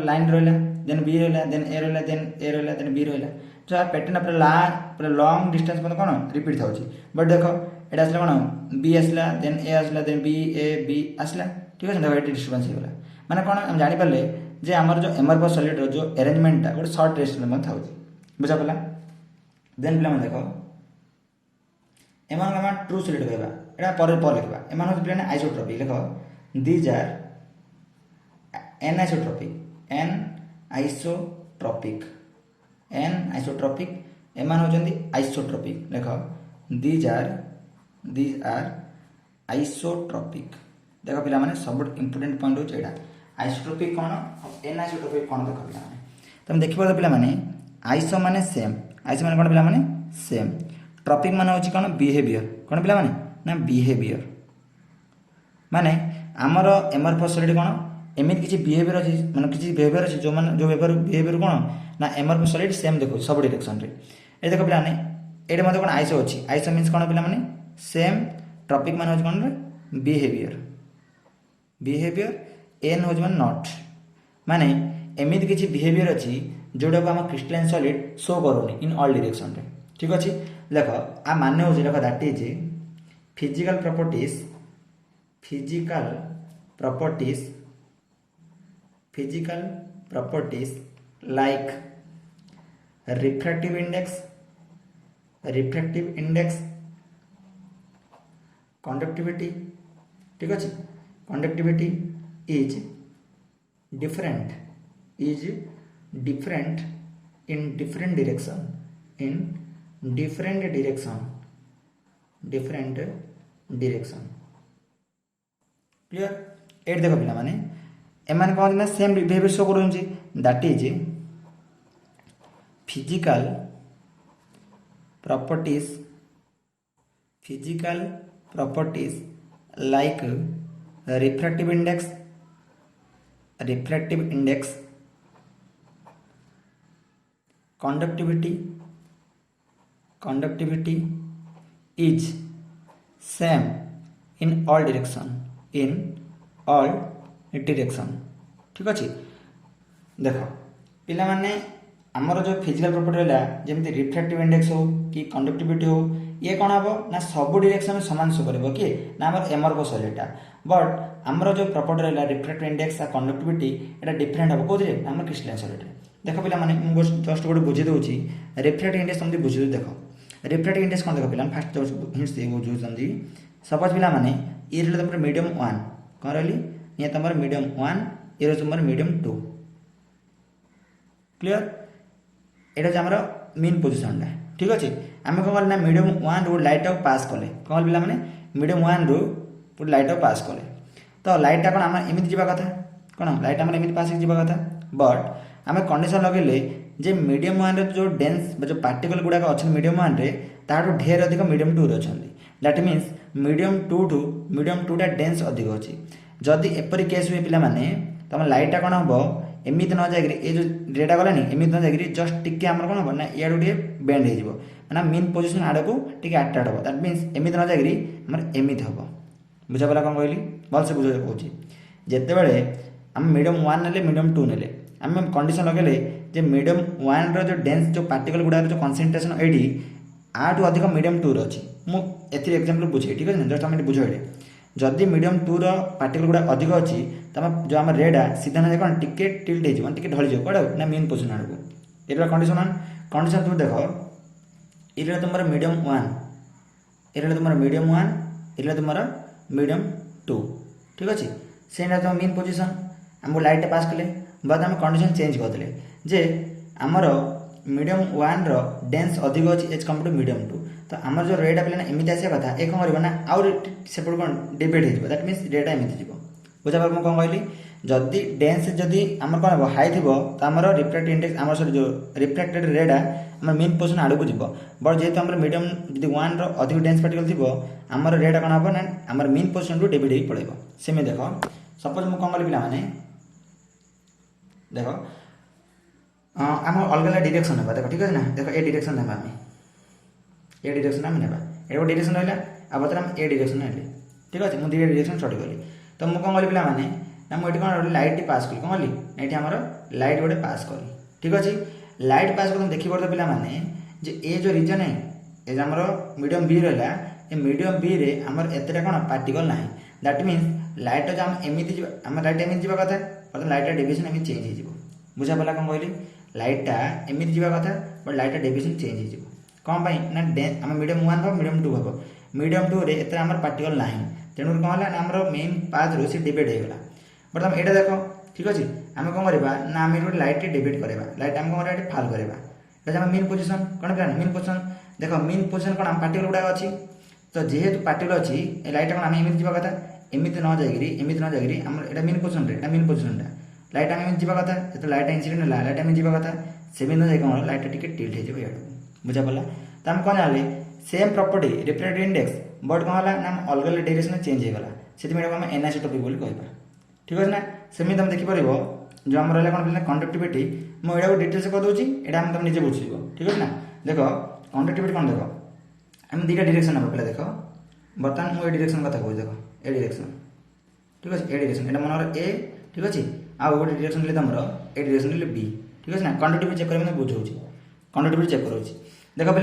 लाइन रहा देन बी रहा देन ए रहा देन ए रहा देन बी रहा जो पैटर्न पूरा लॉन्ग डिस्टेंस पॉइंट कौन रिपीट था बट देखो एटा आसला कौन बी आसला देन ए आसला देन बी ए बी आसला ठीक है देखो ये डिस्टर्बेंस हो गला माने कौन हम जानी पारे जे आमर जो एमआरएफ सॉलिड जो अरेंजमेंटा गोटे शॉर्ट रेंज था बुझा पड़ा देन पिला देखो एम ट्रू सॉलिड कहवा एटा पर लिखा एम पिला आइसोट्रोपिक लिख दीज आर एन आइसोट्रोपिक एम होती आइसोट्रोपिक लिख दीज आर आइसोट्रोपिक देख पिला माने सब इंपोर्टेंट पॉइंट होता है आइसोट्रोपिक कौन एन आइसोट्रोपिक कौन देख पिला माने तुम देखिए पिला माने आइसो माने सेम आइसो माने कौन पिला माने सेम ट्रॉपिक माने होची कौन बिहेवियर कौन पिला माने ना बिहेवियर माने आमर एमआरएफ सॉलिड कौन एमती किसी बिहेवियर अच्छी माने किसी बिहेवियर अच्छी जो माने जो बिहेवियर कौन ना एमआरएफ सॉलिड सेम देखो सब डायरेक्शन रे ए देखो पिला माने एटे मते कौन आइसो अच्छी आइसो मीन्स कौन पिला माने सेम ट्रॉपिक माने होची कौन रे बिहेवियर एन होची माने नॉट माने एमती किसी बिहेवियर अच्छी जोटा को आम क्रिस्टालाइन सॉलिड शो करूनी इन ऑल डायरेक्शन रे ठीक अच्छे देख आ माने होची देख that is physical properties like refractive index conductivity ठीक अच्छे conductivity is different in different direction clear eight देखो पिला माने एमान कौन ना सेम बिहेवियर शो करूँ that is physical properties like refractive index conductivity is same in all direction ठीक अच्छे। देख पिला माने आमर जो फिजिकल प्रॉपर्टी रहा जमी रिफ्रैक्टिव इंडेक्स हो कि कंडक्टिविटी हो ये कौन हम ना सब डायरेक्शन में समान शो कर कि ना आम एमरफो सॉलिडटा बट आमर जो प्रॉपर्टी रहा रिफ्रैक्टिव इंडेक्स कंडक्टिविटी यहाँ डिफरेंट हम कौन आम क्रिस्टलाइन सॉलिड। देख पे जस्ट गोटे बुझे दूसरी रिफ्रैक्टिव इंडेक्स तुम बुझे देख रिफ्रैक्टिव इंडेक्स कौन देख पे फास्ट हिंट्स बुझे सपोज पिला माने ये रहा तुम मीडियम 1 कौन रही ये तुम मीडियम 1 ये तुम मीडियम 2 क्लियर यहाँ आम मेन पोजिशन ठीक अच्छे आम कौन ना मीडियम 1 रू लाइट पास कले कौन पिला माने मीडियम 1 रू लाइट पास कले तो लाइटा कौन आम एमती जावा कथा कौन लाइट आम एमती पास जावा कथा बट आम कंडीशन लगेले जे मीडियम 1 जो डेन्स जो पार्टिकल गुड़ाक अच्छे मीडियम 1 रे ताठू ढेर अधिक मीडियम 2 अच्छा दैट मीन्स मीडियम 2 ठू मीडियम 2 टा डेन्स अधिक अच्छी जदि एपरी केस हुए पिला माने तुम लाइटा कौन हम एमती न जाकि ये जो रेटा गलानी एमती न जाकि जस्ट टिके आम कौन हम ना इाड़ू टे बेंड हो मैंने मेन पोजिशन आड़ को टे आट्राक्ट हम दैट मीन्स एमती न जाकि आम एमती हम बुझा पाला कौन कहली भलसे बुझा कौच जिते बड़े आम मीडियम 1 ने मीडियम 2 ने आम कंडीशन लगेले जे मीडियम 1 रो जो डेन्स जो पार्टिकल गुड़ा जो कनसेंट्रेशन एटी आठू अधिक मीडियम 2 अच्छी मुझे एग्जाम्पल बुझे ठीक है जस्ट आम बुझ जदि मीडियम 2 रो पार्टिकल गुड़ा अधिक अच्छी तो जो आम रेडा सीधा ना कौन टिके टिल्ट हो टे ढली जाए कौड़ा ना मेन पोजिशन आड़ को ये कंडीशन तुम देख ये तुम मीडियम 1 ये तुम मीडियम 1 ये तुम मीडियम 2 ठीक अच्छे से तुम मेन पोजिशन आमको लाइट पास कले बाद आम कंडीशन चेंज करदे जे आमर मीडियम 1 रो डेन्स अधिक अच्छी एज कम्पेयर टू मीडियम 2 तो आमर जो रेटा पे एमती आसा कथा ये कौन करना आउ सेपट कौन डिवाइड हो दैट मीन्स रेटा एमती जीव बुझा पार मुझे कौन कहली जदि डेन्स जदि आम कौन हम हाई थी तो आम रिफ्रैक्टिव इंडेक्स आम सॉरी जो रिफ्रैक्टेड रेटा आम मेन पोजिशन आड़ को जीव बट जेहेतु आम मीडियम जब 1 रो अधिक डेन्स पार्टिकल थी आम रेटा कौन हम ना आम मेन पोजिशन टू डिवाइड हो पड़े सेमी देख सपोज मुझे कौन कली पे देख आम अलग अलग डिरेक्शन ना देख ठीक है ना देख ए डिरेक्शन ना आम ए डिरेक्शन आम ना ये गोटे डिरेक्शन रहा आ बर्तमान ए डिरेक्शन ना ठीक अच्छे मुझे डिरेक्शन स्टडी कली तो मुझे कौन कली पे ना मुझे कौन लाइट पास कली कौन कली ये आम लाइट गोटे पास कली ठीक अच्छे लाइट पास कर देखी पड़े पे जे ए जो रिजन है ये आम मीडियम बी रहा ये मीडियम बी रे आमर एतटा कौन पार्टिकल ना दैट मीन्स लाइट जो आम एमती आम लाइट एमती जावा कथा बट लाइट डेविएशन एमती चेंज हो बुझा पाला कौन कहली लाइटा एमती जावा कथा बट लाइट डेविएशन चेंज हो कौन ना आम मीडियम 1 भाव मीडियम 2 भाव मीडियम 2 रे एत आम पार्टिकल ना तेणु कौन है आम मेन पाथ रू सी डिवाइड होगा बट तुम यहाँ देख ठीक अच्छे आम कौन करवा ना आम गोटे लाइट डिवाइड करवा लाइट आम कौन ये फाल करवा मेन पोजिशन कौन पे मेन पोजिशन देख मेन पोजिशन कौन आम पार्टिकल गुड़ा अच्छी तो जेहेतु पार्टिकल अच्छी लाइट कौन आम एमती जावा कथा एमती न जाकि आम यहाँ मेन पोजिशन लाइट आम एमती जावा कथा जो लाइट इनसीडेंट है लाइट आम जावा कथा सेमती न जाए कौन लाइट टिके टिल्ट हो बुझा पड़ा तो आम कौन जाने same property refractive index but कौन है ना अलग अलग डायरेक्शन चेंज होगा से आम एनाइसोट्रॉपिक बोली कहवा ठीक है ना सेमती तुम देखिपर जो आम रहा कौन पे कंडक्टिविटी मुझे डिटेल्स करदे यहाँ तुम निजे बुझे ठीक है ना देख कंडक्टिविटी कौन देख आम दुटा डायरेक्शन ना पे देख बर्तमान मुझे डायरेक्शन कथा कहूँ देख ए डायरेक्शन ठीक अच्छे ए डायरेक्शन यहाँ मन ए ठीक अच्छे आउ गोटे डायरेक्शन ले तुम ए डायरेक्शन ले बी ठीक है ना कंडक्टिविटी चेक कर बुझाऊँ कंडक्टिविटी चेक करोच देख पे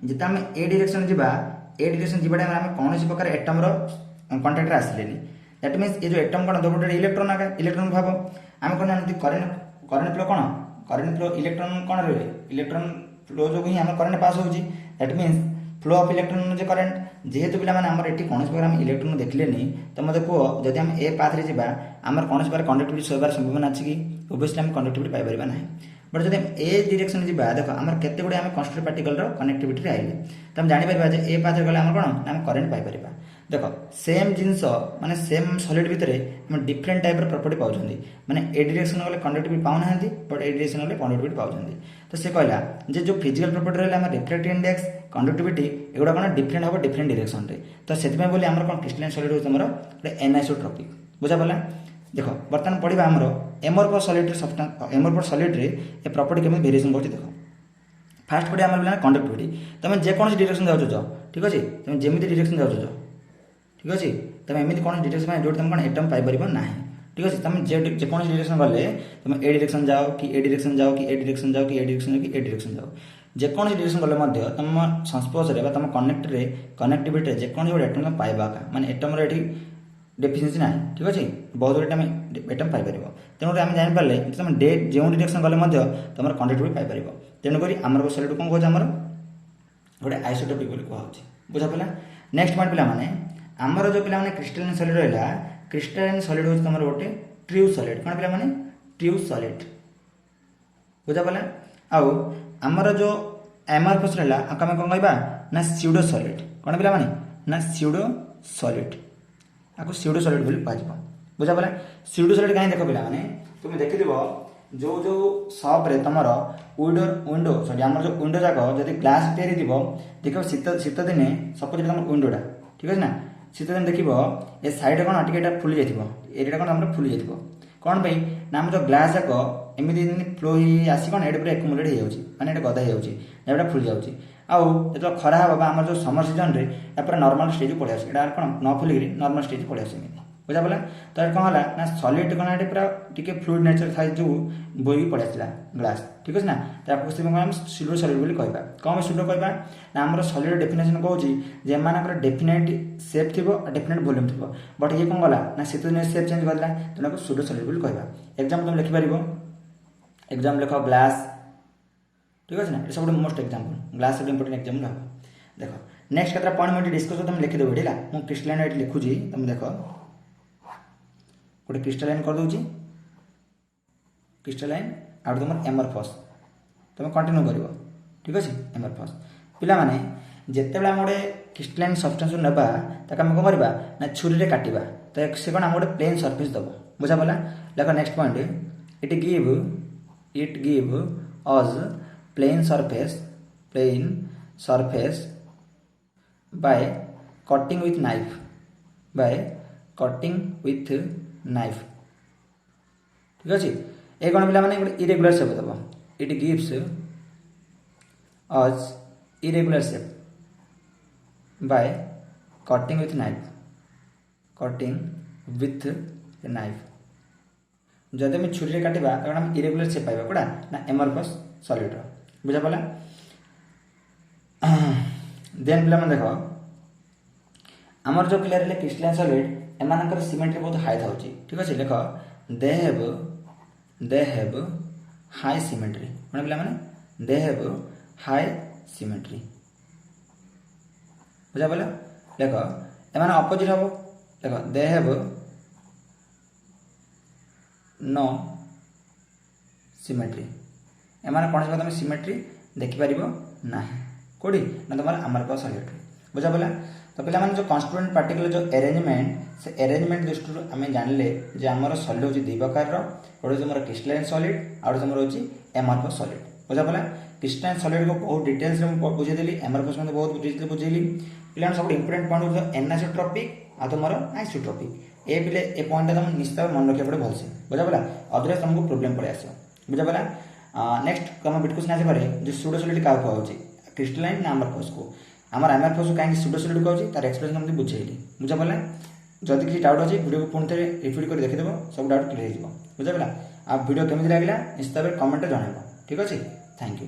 जिते आम ए डायरेक्शन जा ए डायरेक्शन जाटा आम कौन प्रकार एटम्र कंटाक्ट आसिले दैट मीन्स ये जो एटम कौन दो गोटे इलेक्ट्रोन आगे इलेक्ट्रोन भाव आम कौन जानते करेन्ट फ्लो कौन करेन्ट फ्लो इलेक्ट्रोन कौन रही इलेक्ट्रोन फ्लो जो ही आम करेन्ट पास होची that means flow of electron जो करेन्ट जेहेतु पे ये कौन प्रकार आम इलेक्ट्रोन देखले तो मतलब कह जब आम ए पाथ रे आम कौन प्रकार कंडक्टिविटी सोबार संभावना अच्छी कि ओबियसली आम कंडक्टिविटी पाइपर ना बट जब ए डायरेक्शन जा देख आम केते गुड़े आम कन्स्ट्रक्ट पार्टिकल कनेक्टिविटी आइले तो आम जापर ए पाथ गले आम कौन आम करेन्ट पाइपर देख सेम जिनस माने सेम सॉलिड भितर आम डिफरेंट टाइप प्रॉपर्टी पाँच माने ए डायरेक्शन गले conductivity Pauna but A direction गले कंडक्टिविटी पाँच तो से कहला जे जो फिजिकल प्रॉपर्टी रहा आम रिफ्रैक्टिव इंडेक्स कंडक्टिविटी एगुड़ा कौन डिफरेंट हम डिफरेंट डायरेक्शन रे तो से बोली आम कौन क्रिस्टलाइन सॉलिड हो तुम एनाइसोट्रॉपिक बुझा पड़ा देख बर्तमान पढ़ा आमर एमरफोर सॉलिड सब्सटेंस एमरफोर सॉलिड रे ए प्रॉपर्टी केमी वेरिएशन करछि देख फास्ट पढ़िया आम पे कंडक्टिविटी तुम जेकोसी डिरेक्शन जाओ ठीक अच्छे तुम जमी डिरेक्शन जाओ ठीक अच्छे तुम एमती कौन डिरेक्शन जो तुम कौन एटम पाइपर ना ठीक अच्छे तुम जेकोसी डिरेक्शन गले तुम ए डिरेक्शन जाओ कि ए डिरेक्शन जाओ कि ए डिरेक्शन जाओ कि ए डिरेक्शन जाओ कि ए डिरेक्शन जाओ जेकोसी डिरेक्शन गले तुम संस्पर्श तुम कनेक्टर कनेक्टिविटी जेकोसी गोटे एटम पाइबा माने एटम ये डेफिसीएंसी ना ठीक अच्छे बहुत गुड एटम पाइपर तेणुकर आम जापारे तुम जो डिरेक्शन गले तुम कंडक्टिविटी पाइपर तेणुक आमर सॉलिड कौन कहे आमर गोटे आइसोटोपिक कहुच्छे बुझा पड़ा नेक्स्ट पॉइंट पे आमर जो पे क्रिस्टालाइन सॉलिड रहा क्रिस्टालाइन सॉलिड हूँ तुम गोटे ट्रू सॉलिड कौन पे ट्रू सॉलिड बुझा पड़ा आउ आमर जो एमरफस रहा आम कौन कहवा ना स्यूडो सॉलिड कौन पे ना स्यूडो सॉलिड आपको स्यूडो सॉलिड बोली कह बुझा पड़ा स्यूडो सॉलिड कहीं देख पे तुम देखिथ जो जो सप्रे तुम विंडो सॉरी आम जो विंडो जाक जब ग्लास तैयारी देख शीत दिने सपोज तुम विंडोटा ठीक अच्छे ना शीत दिन देख ए सैड कौन टे फुली जाइए एरिया कौन आम फुली जाइए कौन पे ना आम जो ग्लास जाक एमती फ्लो आसी कौन ये पूरा एकुमुलेट हो जाए मैंने ये गदा हो फुली जाऊँगी आउ जो खरा हम आम जो समर सीजन में या पूरा नॉर्मल स्टेज पड़े आस कौन न फुलिक नॉर्मल स्टेज पड़े आस बुझा पड़ा तो कौन है ना सॉलिड कौन ये पूरा टी फ्लूइड नेचर था जो बोई पड़े आसला ग्लास ठीक अच्छे ना तो आपको स्यूडो सॉलिड बोली कहवा कौन स्यूडो कहवा ना आम सॉलिड डेफिनेशन कौन जे डेफिनेट सेप थी डेफिनेट वॉल्यूम थी बट ये कौन गला ना शीत दिन सेप चेंज करला तेनाली स्यूडो सॉलिड बोली कहवा एग्जाम तुम लिखिपार एग्जाम लिख ग्लास ठीक अच्छे ना ये सब मोस्ट एग्जाम्पल ग्लास सब इंपोर्टेंट एग्जाम देख नेक्स्ट केतटा पॉइंट मुझे डिस्कस तुम लिखिदेव ये मुझे क्रिस्टालाइन ये लिखुची तुम देख गोटे क्रिस्टालाइन कर दूची क्रिस्टालाइन आउट तुम एमरफस तुम कंटिन्यू कर ठीक अच्छे एमरफस पिला माने जिते आम गोटे क्रिस्टालाइन सब्सटेंस नेबा ताकि आम कौन करवा ना छुरी काटिबा तो से कौन आम गोटे प्लेन सरफेस दब बुझा पड़ा देख next point it give us plane surface by cutting with knife ठीक अच्छे ये कौन पे गोटे इरेगुलर शेप दब it gives us irregular shape by cutting with knife जदि आम छुरी काटिबा तो आम इरेगुलर शेप पाइबा कौटा ना एमरफस सॉलिड बुझा पड़ा देन पे देख आमर जो पिला रहे क्रिस्टालाइन सॉलिड एमानकर सिमेट्री बहुत हाई था ठीक अच्छे देख दे हैव हाई सिमेट्री मैंने पिला माने दे हैव हाई सिमेट्री बुझा पड़ा देख एमान अपोजिट हम देख दे हैव नो सिमेट्री एमान कौन तुम सिमेट्री देखिपार ना कौटी ना तुम आमर सॉलिड बुझा पड़ा तो पे जो कन्स्टिट्यूएंट पार्टिकल जो अरेंजमेंट से अरेंजमेंट दृष्टि आम जानले जे आमर सॉलिड होची दुई प्रकार गोटे तुम क्रिस्टालाइन सॉलिड आउ तुम होची एमरफस सॉलिड बुझा पड़ा क्रिस्टालाइन सॉलिड को बहुत डिटेल्स में बुझेदेली एमरफस में बहुत डिटेल्स बुझेली पे सब इंपोर्टेंट पॉइंट हो एनाइसोट्रोपिक आ तुम आइसोट्रोपिक ए पे ए पॉइंट तुम निश्चित मन रखा पड़े भलसे बुझा पड़ा अदरवाइज तुमको प्रोब्लेम पड़े आस बुझा पड़ा नेक्स्ट तुम डिस्कसन आस जो स्यूडो सॉलिड क्या कहुच्छे क्रिस्टालाइन ना एमरफस को आमर एमरफस को कहीं स्यूडो सॉलिड कहूँ तार एक्सप्लेनेशन मुझे बुझेली बुझा पड़ा जदि किसी डाउट अच्छी वीडियो को पुणी थे रिपीट कर देखिदेव सब डाउट क्लियर हो बुझा पड़ा आप वीडियो केमी लगे निश्चित भाव कमेंट जनइब ठीक अच्छे थैंक यू।